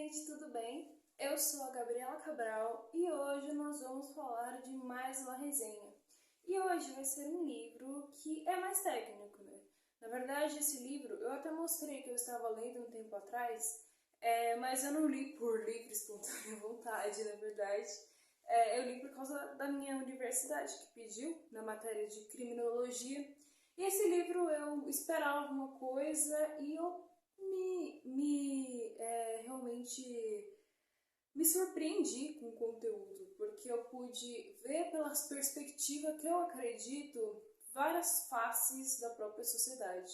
gente, tudo bem? Eu sou a Gabriela Cabral e hoje nós vamos falar de mais uma resenha. E hoje vai ser um livro que é mais técnico, né? Na verdade, esse livro eu até mostrei que eu estava lendo um tempo atrás, mas eu não li por livre espontânea vontade, na verdade. Eu li por causa da minha universidade, que pediu na matéria de criminologia. E esse livro eu esperava uma coisa e eu realmente me surpreendi com o conteúdo, porque eu pude ver pelas perspectivas que eu acredito várias faces da própria sociedade.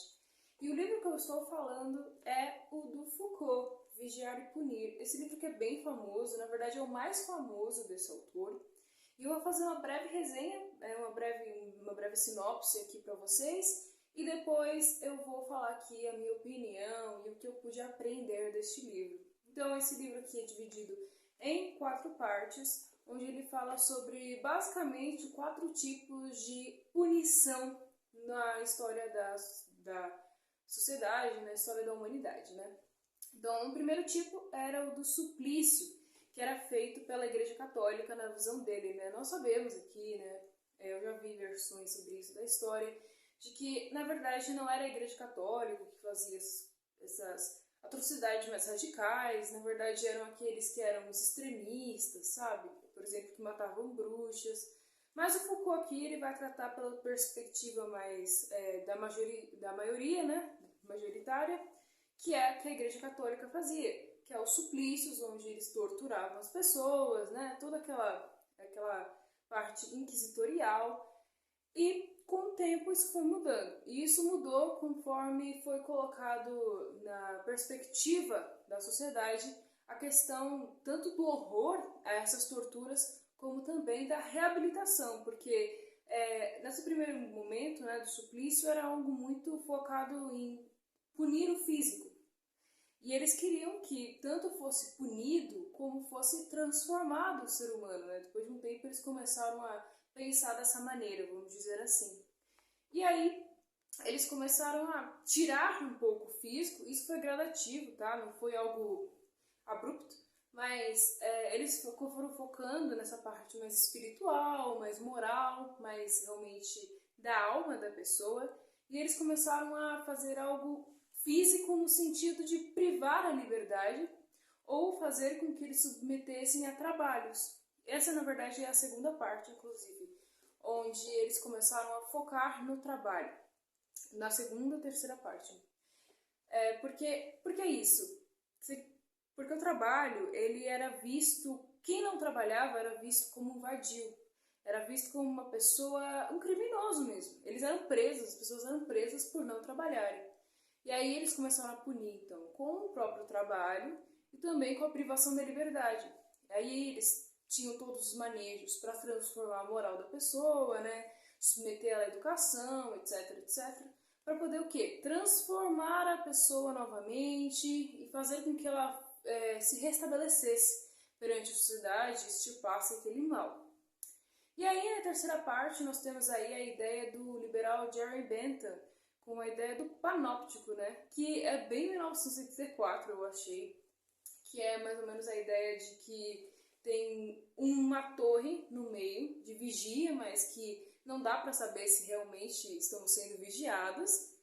E o livro que eu estou falando é o do Foucault, Vigiar e Punir. Esse livro que é bem famoso, na verdade é o mais famoso desse autor. E eu vou fazer uma breve resenha, uma breve sinopse aqui para vocês, e depois eu vou falar aqui a minha opinião e o que eu pude aprender deste livro. Então, esse livro aqui é dividido em 4 partes, onde ele fala sobre basicamente 4 tipos de punição na história da sociedade, na história da humanidade, né? Então, o primeiro tipo era o do suplício, que era feito pela Igreja Católica na visão dele, né? Nós sabemos aqui, né? Eu já vi versões sobre isso da história, de que, na verdade, não era a Igreja Católica que fazia essas atrocidades mais radicais, na verdade eram aqueles que eram os extremistas, sabe? Por exemplo, que matavam bruxas. Mas o Foucault aqui ele vai tratar pela perspectiva mais da maioria, né? Majoritária, que é que a Igreja Católica fazia, que é os suplícios, onde eles torturavam as pessoas, né? Toda aquela parte inquisitorial. E com o tempo isso foi mudando. E isso mudou conforme foi colocado na perspectiva da sociedade a questão tanto do horror a essas torturas, como também da reabilitação, porque nesse primeiro momento, né, do suplício era algo muito focado em punir o físico. E eles queriam que tanto fosse punido como fosse transformado o ser humano, né? Depois de um tempo eles começaram a pensar dessa maneira, vamos dizer assim. E aí eles começaram a tirar um pouco o físico, isso foi gradativo, tá? Não foi algo abrupto, mas eles foram focando nessa parte mais espiritual, mais moral, mais realmente da alma da pessoa, e eles começaram a fazer algo físico no sentido de privar a liberdade ou fazer com que eles submetessem a trabalhos. Essa, na verdade, é a segunda parte, inclusive, onde eles começaram a focar no trabalho, na segunda e terceira parte. Porque é isso? Porque o trabalho, ele era visto, quem não trabalhava era visto como um vadio, era visto como uma pessoa, um criminoso mesmo. Eles eram presos, as pessoas eram presas por não trabalharem. E aí eles começaram a punir, então, com o próprio trabalho e também com a privação da liberdade. Aí eles tinham todos os manejos para transformar a moral da pessoa, né? Submeter ela à educação, etc, etc. Para poder o quê? Transformar a pessoa novamente e fazer com que ela se restabelecesse perante a sociedade e extirpasse aquele mal. E aí, na terceira parte, nós temos aí a ideia do liberal Jerry Bentham, com a ideia do panóptico, né? Que é bem 1984, eu achei, que é mais ou menos a ideia de que tem uma torre no meio de vigia, mas que não dá para saber se realmente estamos sendo vigiadas.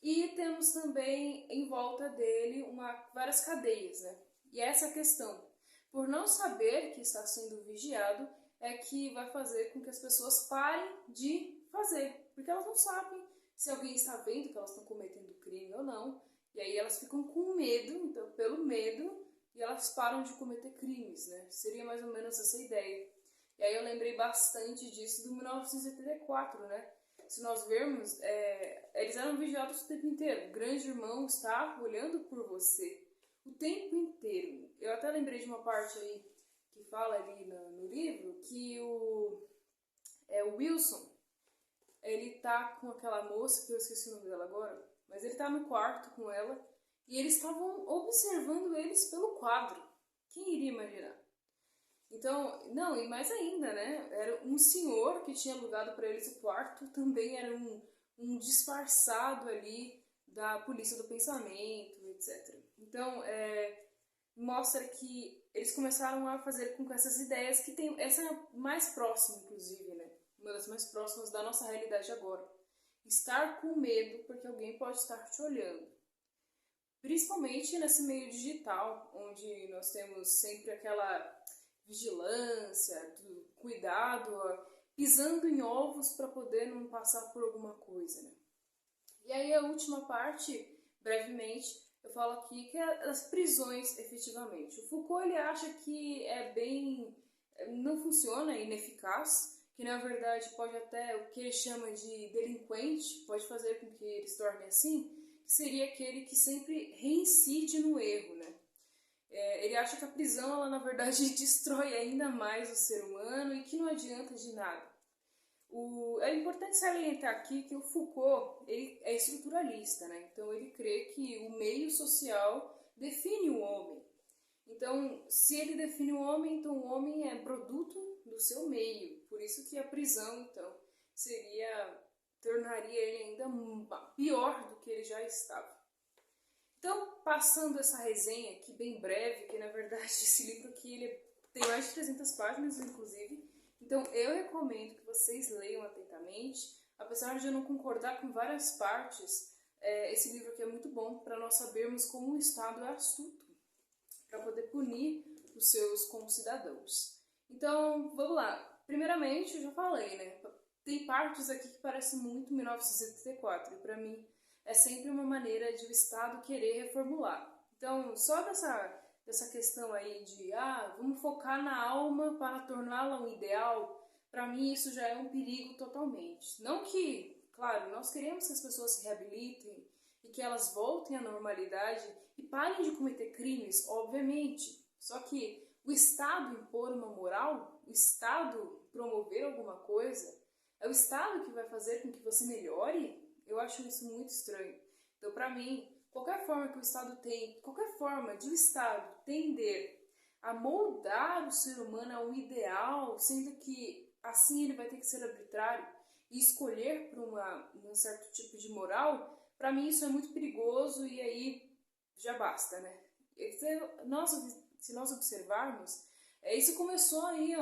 E temos também em volta dele várias cadeias, né? E essa questão, por não saber que está sendo vigiado, é que vai fazer com que as pessoas parem de fazer, porque elas não sabem se alguém está vendo que elas estão cometendo crime ou não, e aí elas ficam com medo, então pelo medo, e elas param de cometer crimes, né? Seria mais ou menos essa ideia. E aí eu lembrei bastante disso do 1984, né? Se nós vermos, eles eram vigiados o tempo inteiro. O grande irmão está olhando por você o tempo inteiro. Eu até lembrei de uma parte aí que fala ali no livro que o Wilson, ele tá com aquela moça, que eu esqueci o nome dela agora, mas ele tá no quarto com ela e eles estavam observando eles pelo quadro. Quem iria imaginar? Então, não, e mais ainda, né? Era um senhor que tinha alugado para eles o quarto, também era um disfarçado ali da polícia do pensamento, etc. Então, mostra que eles começaram a fazer com que essas ideias, que tem essa é a mais próxima, inclusive, né? Uma das mais próximas da nossa realidade agora. Estar com medo porque alguém pode estar te olhando. Principalmente nesse meio digital, onde nós temos sempre aquela vigilância, do cuidado, pisando em ovos para poder não passar por alguma coisa, né? E aí a última parte, brevemente, eu falo aqui que é as prisões, efetivamente. O Foucault, ele acha que não funciona, é ineficaz, que na verdade pode até, o que ele chama de delinquente, pode fazer com que ele se torne assim, que seria aquele que sempre reincide no erro, né? Ele acha que a prisão, ela na verdade destrói ainda mais o ser humano e que não adianta de nada. É importante salientar aqui que o Foucault, ele é estruturalista, né? Então ele crê que o meio social define o homem. Então, se ele define o homem, então o homem é produto do seu meio. Por isso que a prisão, então, tornaria ele ainda pior do que ele já estava. Então, passando essa resenha aqui bem breve, que na verdade esse livro aqui ele tem mais de 300 páginas, inclusive. Então, eu recomendo que vocês leiam atentamente. Apesar de eu não concordar com várias partes, esse livro aqui é muito bom para nós sabermos como o Estado é astuto para poder punir os seus concidadãos. Então, vamos lá. Primeiramente, eu já falei, né? Tem partes aqui que parecem muito 1984 e para mim é sempre uma maneira de o Estado querer reformular. Então, só dessa questão aí de vamos focar na alma para torná-la um ideal, para mim isso já é um perigo totalmente. Não que, claro, nós queremos que as pessoas se reabilitem e que elas voltem à normalidade e parem de cometer crimes, obviamente. Só que o Estado impor uma moral, o Estado promover alguma coisa, é o Estado que vai fazer com que você melhore? Eu acho isso muito estranho. Então, para mim, qualquer forma que o Estado tem, qualquer forma de o Estado tender a moldar o ser humano a um ideal, sendo que assim ele vai ter que ser arbitrário e escolher por um certo tipo de moral, para mim isso é muito perigoso e aí já basta, né? Se nós observarmos, isso começou aí,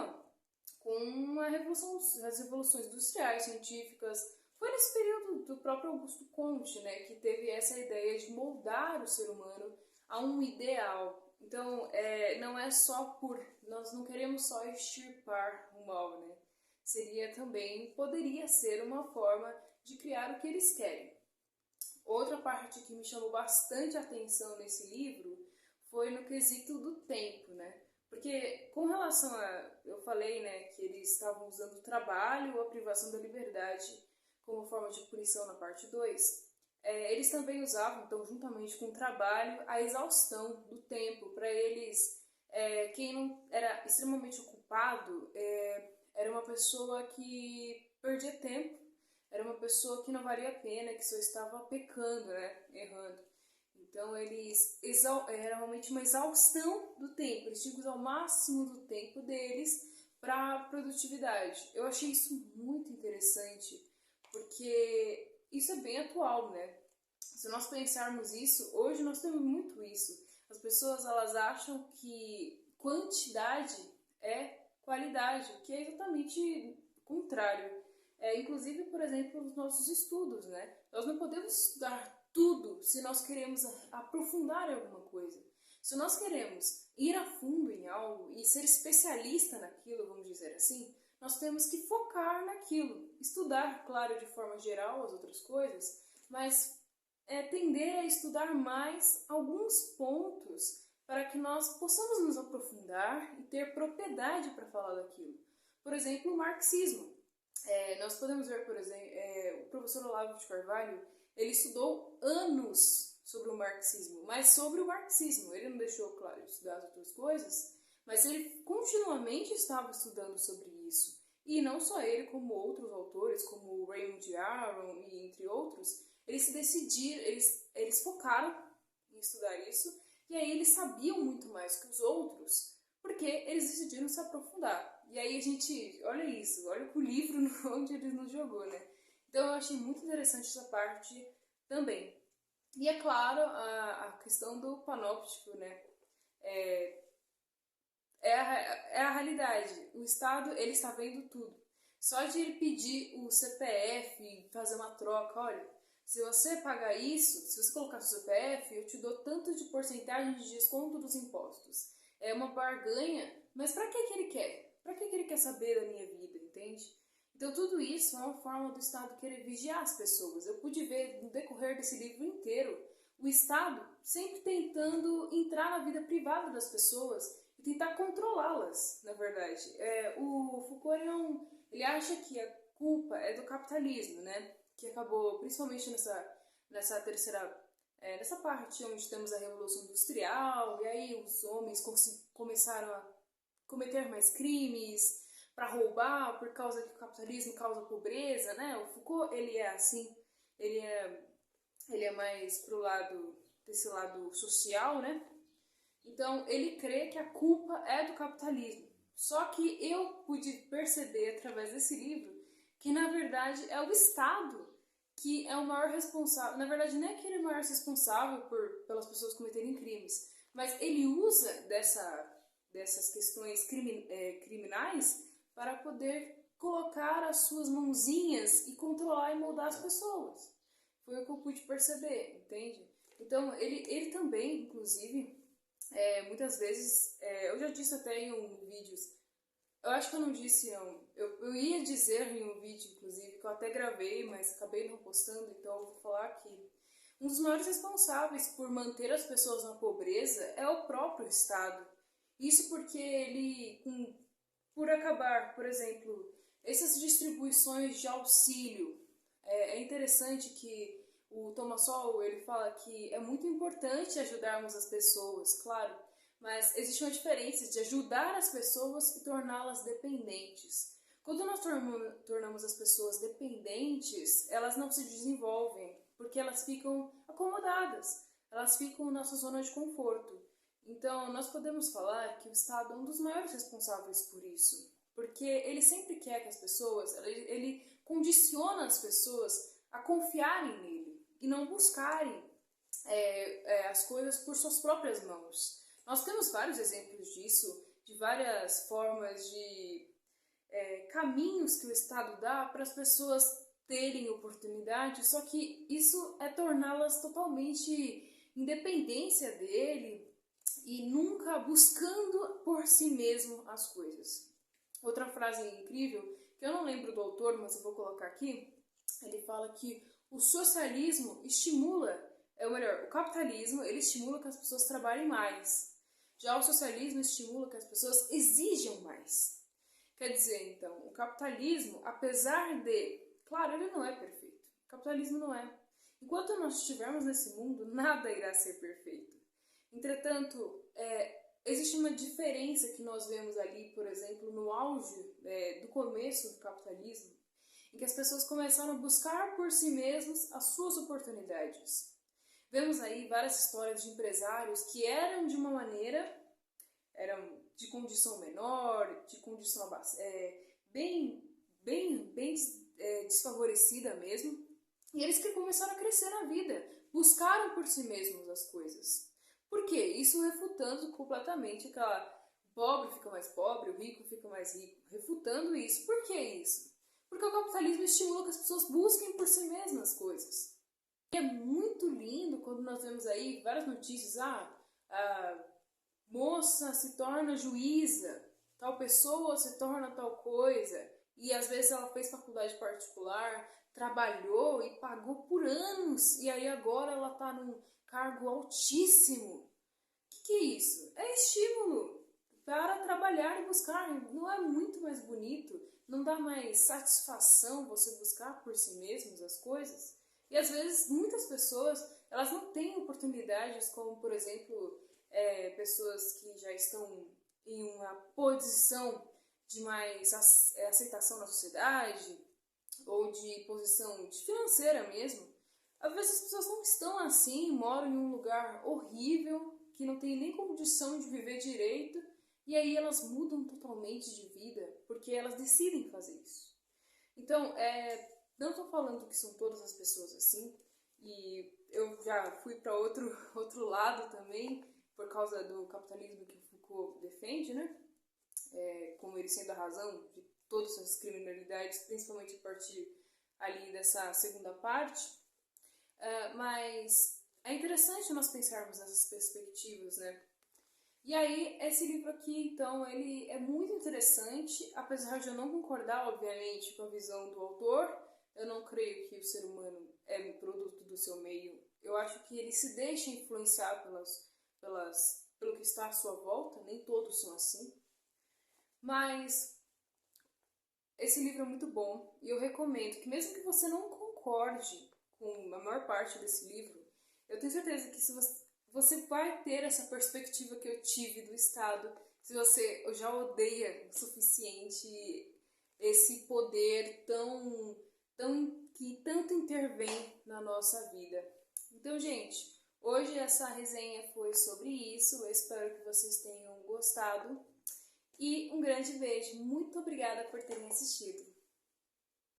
com as revoluções industriais, científicas. Foi nesse período do próprio Augusto Comte, né, que teve essa ideia de moldar o ser humano a um ideal. Então, não é só nós não queremos só extirpar o mal, né? Poderia ser uma forma de criar o que eles querem. Outra parte que me chamou bastante atenção nesse livro foi no quesito do tempo, né? Porque com relação eu falei, né, que eles estavam usando o trabalho ou a privação da liberdade como forma de punição na parte 2, eles também usavam, então, juntamente com o trabalho, a exaustão do tempo. Para eles, quem não era extremamente ocupado era uma pessoa que perdia tempo, era uma pessoa que não valia a pena, que só estava pecando, né, errando. Então, era realmente uma exaustão do tempo, eles tinham que usar o máximo do tempo deles para a produtividade. Eu achei isso muito interessante, porque isso é bem atual, né? Se nós pensarmos isso, hoje nós temos muito isso. As pessoas, elas acham que quantidade é qualidade, o que é exatamente o contrário. Inclusive, por exemplo, nos nossos estudos, né? Nós não podemos estudar tudo se nós queremos aprofundar em alguma coisa. Se nós queremos ir a fundo em algo e ser especialista naquilo, vamos dizer assim, nós temos que focar naquilo. Estudar, claro, de forma geral as outras coisas, mas tender a estudar mais alguns pontos para que nós possamos nos aprofundar e ter propriedade para falar daquilo. Por exemplo, o marxismo. Nós podemos ver, por exemplo, o professor Olavo de Carvalho, ele estudou anos sobre o marxismo, mas sobre o marxismo. Ele não deixou, claro, de estudar as outras coisas, mas ele continuamente estava estudando sobre isso. E não só ele, como outros autores, como o Raymond Aron e entre outros, eles focaram em estudar isso, e aí eles sabiam muito mais que os outros, porque eles decidiram se aprofundar. E aí a gente, olha isso, olha o livro onde ele nos jogou, né? Então eu achei muito interessante essa parte também. E é claro, a questão do panóptico, né? É a realidade. O Estado, ele está vendo tudo. Só de ele pedir o CPF, fazer uma troca, olha, se você pagar isso, se você colocar seu CPF, eu te dou tanto de porcentagem de desconto dos impostos. É uma barganha, mas para que ele quer? Para que ele quer saber da minha vida, entende? Então tudo isso é uma forma do Estado querer vigiar as pessoas. Eu pude ver no decorrer desse livro inteiro o Estado sempre tentando entrar na vida privada das pessoas e tentar controlá-las, na verdade. O Foucault ele acha que a culpa é do capitalismo, né? Que acabou, principalmente nessa terceira, nessa parte onde temos a Revolução Industrial, e aí os homens começaram a cometer mais crimes para roubar, por causa que o capitalismo causa pobreza, né? O Foucault, ele é assim, ele é, ele é mais desse lado social, né? Então, ele crê que a culpa é do capitalismo. Só que eu pude perceber, através desse livro, que, na verdade, é o Estado que é o maior responsável. Na verdade, não é que ele é o maior responsável pelas pessoas cometerem crimes, mas ele usa dessas questões criminais para poder colocar as suas mãozinhas e controlar e moldar as pessoas. Foi o que eu pude perceber, entende? Então, ele também, inclusive, muitas vezes, eu já disse até em um vídeo, eu acho que eu não disse não, eu ia dizer em um vídeo, inclusive, que eu até gravei, mas acabei não postando, então eu vou falar aqui. Um dos maiores responsáveis por manter as pessoas na pobreza é o próprio Estado. Isso porque por acabar, por exemplo, essas distribuições de auxílio, é interessante que o Thomas Sowell, ele fala que é muito importante ajudarmos as pessoas, claro, mas existe uma diferença de ajudar as pessoas e torná-las dependentes. Quando nós tornamos as pessoas dependentes, elas não se desenvolvem, porque elas ficam acomodadas, elas ficam na sua zona de conforto. Então, nós podemos falar que o Estado é um dos maiores responsáveis por isso, porque ele sempre quer que as pessoas, ele condiciona as pessoas a confiarem nele e não buscarem as coisas por suas próprias mãos. Nós temos vários exemplos disso, de várias formas de caminhos que o Estado dá para as pessoas terem oportunidade, só que isso é torná-las totalmente independência dele e nunca buscando por si mesmo as coisas. Outra frase incrível, que eu não lembro do autor, mas eu vou colocar aqui, ele fala que o socialismo estimula, o capitalismo, ele estimula que as pessoas trabalhem mais. Já o socialismo estimula que as pessoas exijam mais. Quer dizer, então, o capitalismo, apesar de... Claro, ele não é perfeito. O capitalismo não é. Enquanto nós estivermos nesse mundo, nada irá ser perfeito. Entretanto, existe uma diferença que nós vemos ali, por exemplo, no auge do começo do capitalismo, em que as pessoas começaram a buscar por si mesmos as suas oportunidades. Vemos aí várias histórias de empresários que eram de uma maneira, eram de condição menor, de condição bem desfavorecida mesmo, e eles que começaram a crescer na vida, buscaram por si mesmos as coisas. Por quê? Isso refutando completamente aquela pobre fica mais pobre, o rico fica mais rico, refutando isso. Por que isso? Porque o capitalismo estimula que as pessoas busquem por si mesmas as coisas. E é muito lindo quando nós vemos aí várias notícias, a moça se torna juíza, tal pessoa se torna tal coisa, e às vezes ela fez faculdade particular, trabalhou e pagou por anos, e aí agora ela está num cargo altíssimo. O que é isso? É estímulo para trabalhar e buscar. Não é muito mais bonito? Não dá mais satisfação você buscar por si mesmos as coisas? E às vezes muitas pessoas elas não têm oportunidades, como por exemplo pessoas que já estão em uma posição de mais aceitação na sociedade ou de posição financeira mesmo. Às vezes as pessoas não estão assim, moram em um lugar horrível, que não tem nem condição de viver direito, e aí elas mudam totalmente de vida, porque elas decidem fazer isso. Então, não estou falando que são todas as pessoas assim, e eu já fui para outro lado também, por causa do capitalismo que Foucault defende, né? Como ele sendo a razão de todas as criminalidades, principalmente a partir ali dessa segunda parte. Mas é interessante nós pensarmos nessas perspectivas, né? E aí, esse livro aqui, então, ele é muito interessante, apesar de eu não concordar, obviamente, com a visão do autor. Eu não creio que o ser humano é um produto do seu meio. Eu acho que ele se deixa influenciar pelo que está à sua volta, nem todos são assim. Mas esse livro é muito bom e eu recomendo que, mesmo que você não concorde com a maior parte desse livro, eu tenho certeza que se você vai ter essa perspectiva que eu tive do Estado, se você já odeia o suficiente esse poder que tanto intervém na nossa vida. Então, gente, hoje essa resenha foi sobre isso. Eu espero que vocês tenham gostado. E um grande beijo. Muito obrigada por terem assistido.